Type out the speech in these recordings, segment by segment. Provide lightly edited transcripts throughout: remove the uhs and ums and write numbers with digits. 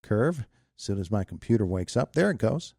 curve. As soon as my computer wakes up, there it goes.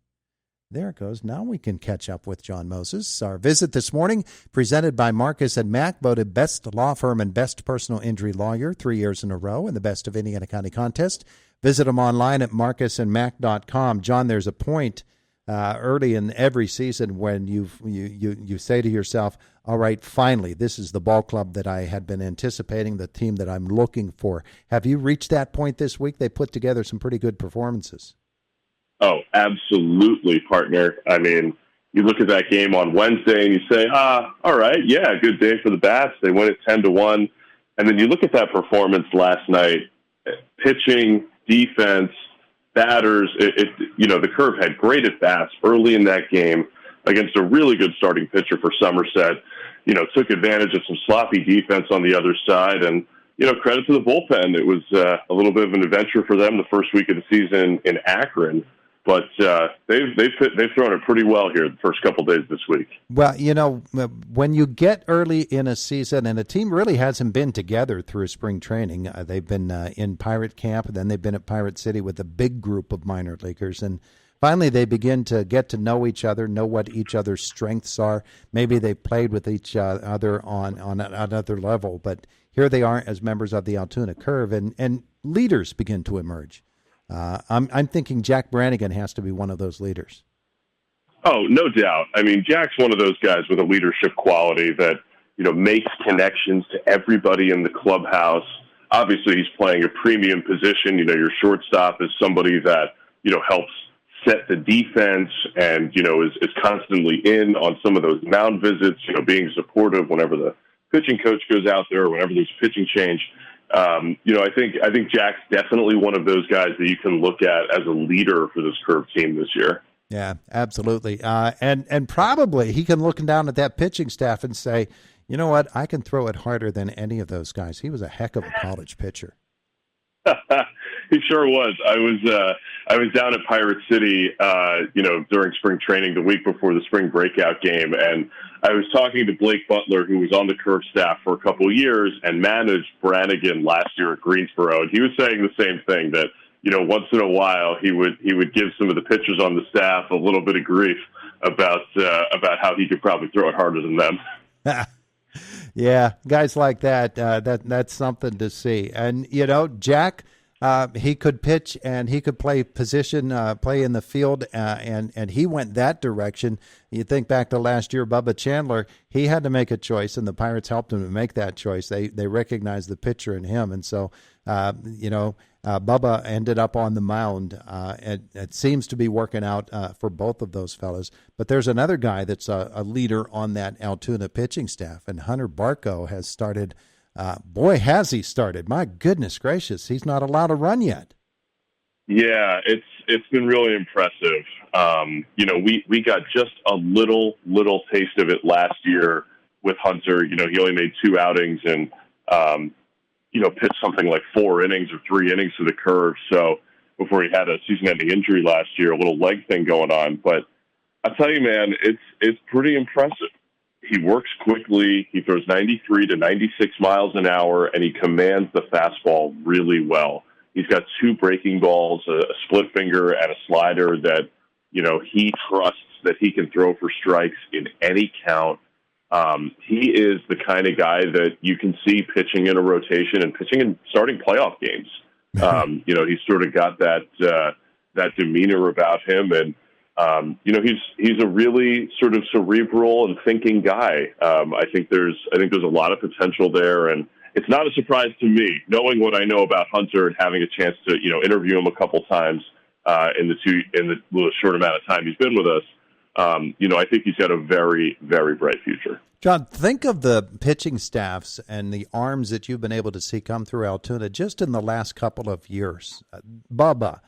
There it goes. Now we can catch up with Jon Mozes. Our visit this morning, presented by Marcus and Mack, voted best law firm and best personal injury lawyer 3 years in a row in the Best of Indiana County contest. Visit them online at marcusandmack.com. Jon, there's a point early in every season when you say to yourself, all right, finally, this is the ball club that I had been anticipating, the team that I'm looking for. Have you reached that point this week? They put together some pretty good performances. Oh, absolutely, partner. I mean, you look at that game on Wednesday and you say, all right, yeah, good day for the Bats. They win it 10-1. And then you look at that performance last night, pitching, defense, batters. The Curve had great at-bats early in that game against a really good starting pitcher for Somerset. Took advantage of some sloppy defense on the other side. And, credit to the bullpen. It was a little bit of an adventure for them the first week of the season in Akron. But they've thrown it pretty well here the first couple days this week. Well, when you get early in a season, and a team really hasn't been together through spring training, they've been in Pirate Camp, and then they've been at Pirate City with a big group of minor leaguers, and finally they begin to get to know each other, know what each other's strengths are. Maybe they played with each other on another level, but here they are as members of the Altoona Curve, and leaders begin to emerge. I'm thinking Jack Brannigan has to be one of those leaders. Oh, no doubt. I mean, Jack's one of those guys with a leadership quality that, makes connections to everybody in the clubhouse. Obviously, he's playing a premium position. Your shortstop is somebody that, helps set the defense and, is constantly in on some of those mound visits, being supportive whenever the pitching coach goes out there or whenever there's a pitching change. I think Jack's definitely one of those guys that you can look at as a leader for this Curve team this year. Yeah, absolutely. And probably he can look down at that pitching staff and say, you know what, I can throw it harder than any of those guys. He was a heck of a college pitcher. He sure was. I was down at Pirate City, during spring training the week before the spring breakout game, and I was talking to Blake Butler, who was on the Curve staff for a couple of years and managed Brannigan last year at Greensboro, and he was saying the same thing, that once in a while he would give some of the pitchers on the staff a little bit of grief about how he could probably throw it harder than them. Yeah, guys like that, that's something to see. And, Jack, he could pitch and he could play position, play in the field, and he went that direction. You think back to last year, Bubba Chandler, he had to make a choice, and the Pirates helped him to make that choice. They recognized the pitcher in him, and so, Bubba ended up on the mound. It seems to be working out for both of those fellas. But there's another guy that's a leader on that Altoona pitching staff, and Hunter Barco has started. Boy, has he started. My goodness gracious, he's not allowed to run yet. Yeah, it's been really impressive. We got just a little taste of it last year with Hunter. He only made 2 outings and, pitched something like 4 innings or 3 innings to the Curve. So before he had a season-ending injury last year, a little leg thing going on. But I'll tell you, man, it's pretty impressive. He works quickly. He throws 93 to 96 miles an hour, and he commands the fastball really well. He's got 2 breaking balls, a split finger, and a slider that, he trusts that he can throw for strikes in any count. He is the kind of guy that you can see pitching in a rotation and pitching in starting playoff games. He's sort of got that demeanor about him, and he's a really sort of cerebral and thinking guy. I think there's a lot of potential there, and it's not a surprise to me, knowing what I know about Hunter and having a chance to interview him a couple times in the little short amount of time he's been with us. I think he's got a very, very bright future. Jon, think of the pitching staffs and the arms that you've been able to see come through Altoona just in the last couple of years. Bubba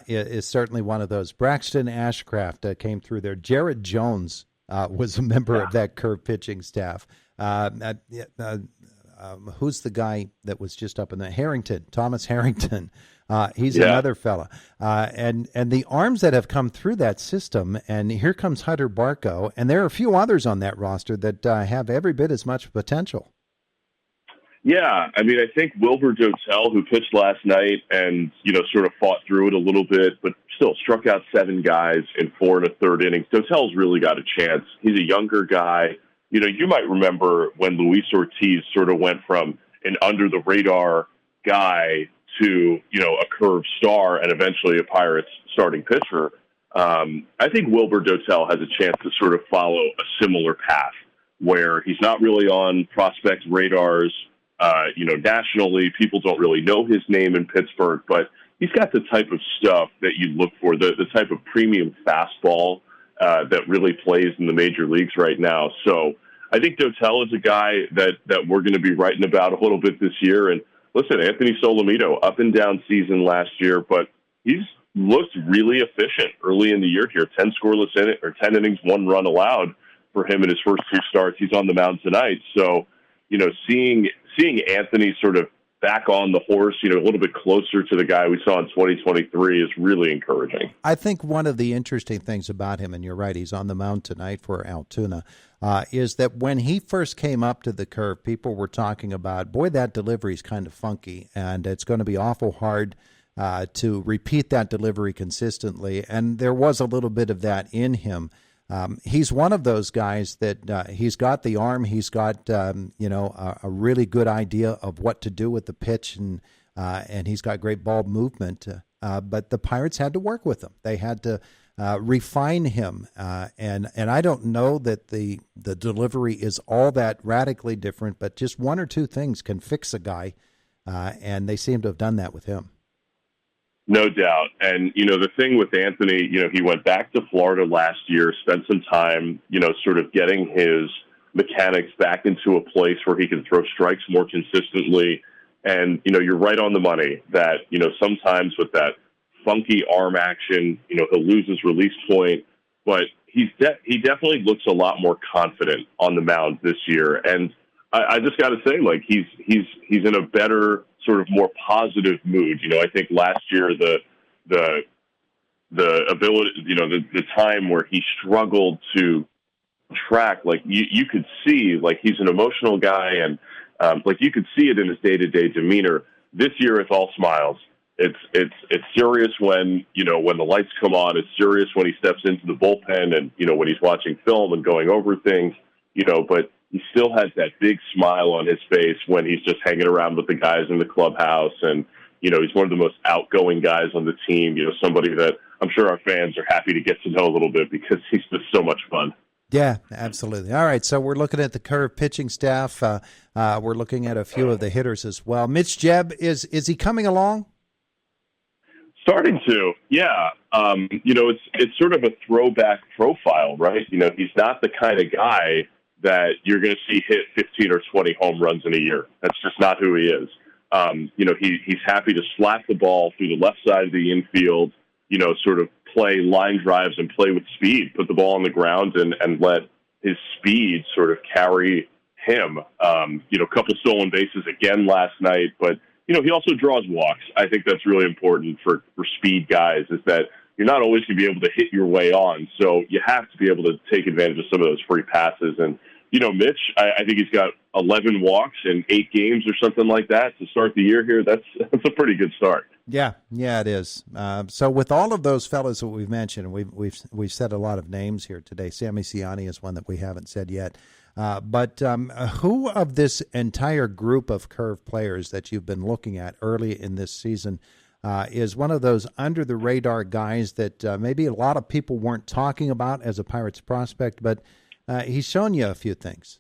is certainly one of those. Braxton Ashcraft came through there. Jared Jones was a member of that Curve pitching staff. Who's the guy that was just up in the Harrington? Thomas Harrington. He's another fella. And the arms that have come through that system, and here comes Hunter Barco, and there are a few others on that roster that have every bit as much potential. Yeah, I mean, I think Wilbur Dotel, who pitched last night and, sort of fought through it a little bit, but still struck out 7 guys in 4 1/3 innings. Dotel's really got a chance. He's a younger guy. You might remember when Luis Ortiz sort of went from an under-the-radar guy to, a curved star and eventually a Pirates starting pitcher. I think Wilbur Dotel has a chance to sort of follow a similar path where he's not really on prospect radars. Nationally, people don't really know his name in Pittsburgh, but he's got the type of stuff that you look for, the type of premium fastball that really plays in the major leagues right now. So I think Dotel is a guy that we're going to be writing about a little bit this year. And listen, Anthony Solomito, up and down season last year, but he's looked really efficient early in the year here. 10 scoreless 10 innings, 1 run allowed for him in his first 2 starts. He's on the mound tonight. So, seeing Anthony sort of back on the horse, a little bit closer to the guy we saw in 2023 is really encouraging. I think one of the interesting things about him, and you're right, he's on the mound tonight for Altoona, is that when he first came up to the curve, people were talking about, boy, that delivery is kind of funky, and it's going to be awful hard to repeat that delivery consistently. And there was a little bit of that in him. He's one of those guys that he's got the arm, he's got a really good idea of what to do with the pitch, and he's got great ball movement. But the Pirates had to work with him; they had to refine him, and I don't know that the delivery is all that radically different, but just 1 or 2 things can fix a guy, and they seem to have done that with him. No doubt. And, the thing with Anthony, he went back to Florida last year, spent some time, sort of getting his mechanics back into a place where he can throw strikes more consistently. And, you're right on the money that, sometimes with that funky arm action, he'll lose his release point, but he definitely looks a lot more confident on the mound this year. And I just got to say, he's in a better, sort of more positive mood. I think last year the ability, the time where he struggled to track, you could see, he's an emotional guy, and you could see it in his day-to-day demeanor. This year, it's all smiles. It's serious when the lights come on. It's serious when he steps into the bullpen, and when he's watching film and going over things. But he still has that big smile on his face when he's just hanging around with the guys in the clubhouse. And, he's one of the most outgoing guys on the team, somebody that I'm sure our fans are happy to get to know a little bit because he's just so much fun. Yeah, absolutely. All right, so we're looking at the curve pitching staff. We're looking at a few of the hitters as well. Mitch Jebb, is he coming along? Starting to, yeah. It's sort of a throwback profile, right? He's not the kind of guy that you're going to see hit 15 or 20 home runs in a year. That's just not who he is. He's happy to slap the ball through the left side of the infield, sort of play line drives and play with speed, put the ball on the ground and let his speed sort of carry him. A couple stolen bases again last night, but, he also draws walks. I think that's really important for speed guys, is that you're not always going to be able to hit your way on. So you have to be able to take advantage of some of those free passes. And, Mitch, I think he's got 11 walks in 8 games or something like that to start the year here. That's a pretty good start. Yeah, it is. So with all of those fellas that we've mentioned, we've said a lot of names here today. Sammy Siani is one that we haven't said yet. But who of this entire group of curve players that you've been looking at early in this season is one of those under-the-radar guys that maybe a lot of people weren't talking about as a Pirates prospect, but he's shown you a few things?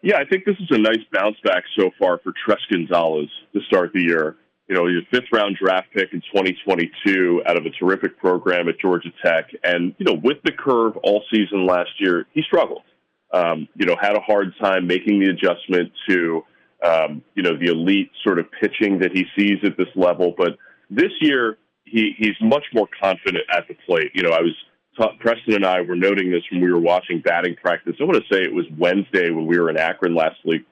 Yeah, I think this is a nice bounce back so far for Tres Gonzalez to start the year. He's a 5th-round draft pick in 2022 out of a terrific program at Georgia Tech. And, with the curve all season last year, he struggled. Had a hard time making the adjustment to, the elite sort of pitching that he sees at this level. But this year, he's much more confident at the plate. Preston and I were noting this when we were watching batting practice. I want to say it was Wednesday when we were in Akron last week.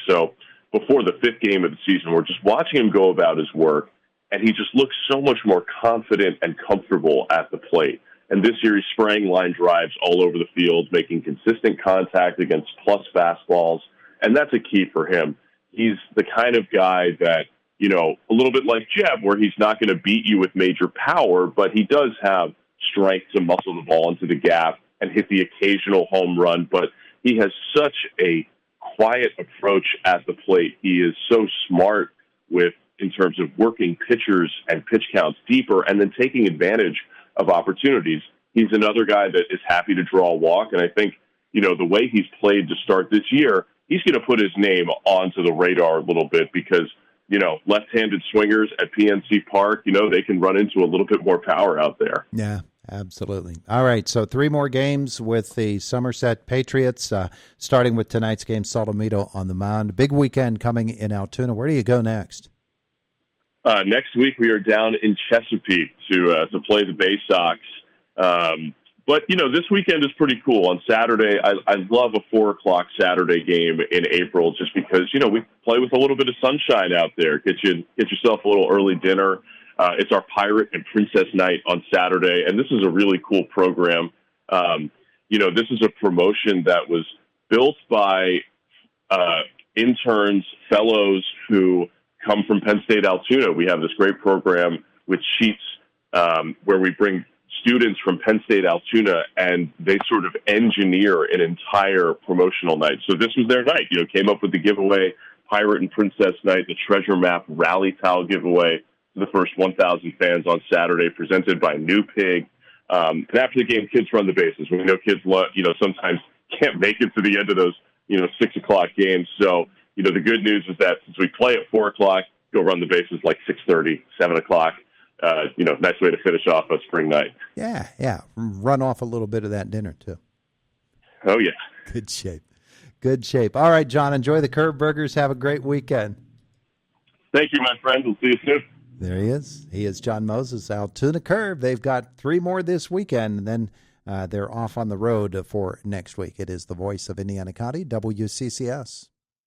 So before the 5th game of the season, we're just watching him go about his work, and he just looks so much more confident and comfortable at the plate. And this year he's spraying line drives all over the field, making consistent contact against plus fastballs, and that's a key for him. he's the kind of guy that, you know, a little bit like Jeb, where he's not going to beat you with major power, but he does have strength to muscle the ball into the gap and hit the occasional home run. But he has such a quiet approach at the plate. He is so smart in terms of working pitchers and pitch counts deeper and then taking advantage of opportunities. He's another guy that is happy to draw a walk. And I think, you know, the way he's played to start this year, he's going to put his name onto the radar a little bit because, you know, left-handed swingers at PNC Park, you know, they can run into a little bit more power out there. Yeah, absolutely. All right, so 3 more games with the Somerset Patriots, starting with tonight's game, Solomito on the mound. Big weekend coming in Altoona. Where do you go next? Next week we are down in Chesapeake to play the Bay Sox. But, you know, this weekend is pretty cool. On Saturday, I love a 4 o'clock Saturday game in April just because, you know, we play with a little bit of sunshine out there. Get yourself a little early dinner. It's our Pirate and Princess Night on Saturday, and this is a really cool program. You know, this is a promotion that was built by interns, fellows who come from Penn State Altoona. We have this great program with Sheets where we bring students from Penn State Altoona, and they sort of engineer an entire promotional night. So this was their night, you know, came up with the giveaway, Pirate and Princess Night, the treasure map rally towel giveaway to the first 1,000 fans on Saturday, presented by New Pig. And after the game, kids run the bases. We know kids, you know, sometimes can't make it to the end of those, you know, 6 o'clock games. So, you know, the good news is that since we play at 4 o'clock, go run the bases like 6:30, 7 o'clock. You know, nice way to finish off a spring night. Yeah. Run off a little bit of that dinner, too. Oh, yeah. Good shape. All right, John, enjoy the Curve Burgers. Have a great weekend. Thank you, my friend. We'll see you soon. There he is. He is Jon Mozes, Altoona Curve. They've got 3 more this weekend, and then they're off on the road for next week. It is the voice of Indiana County, WCCS.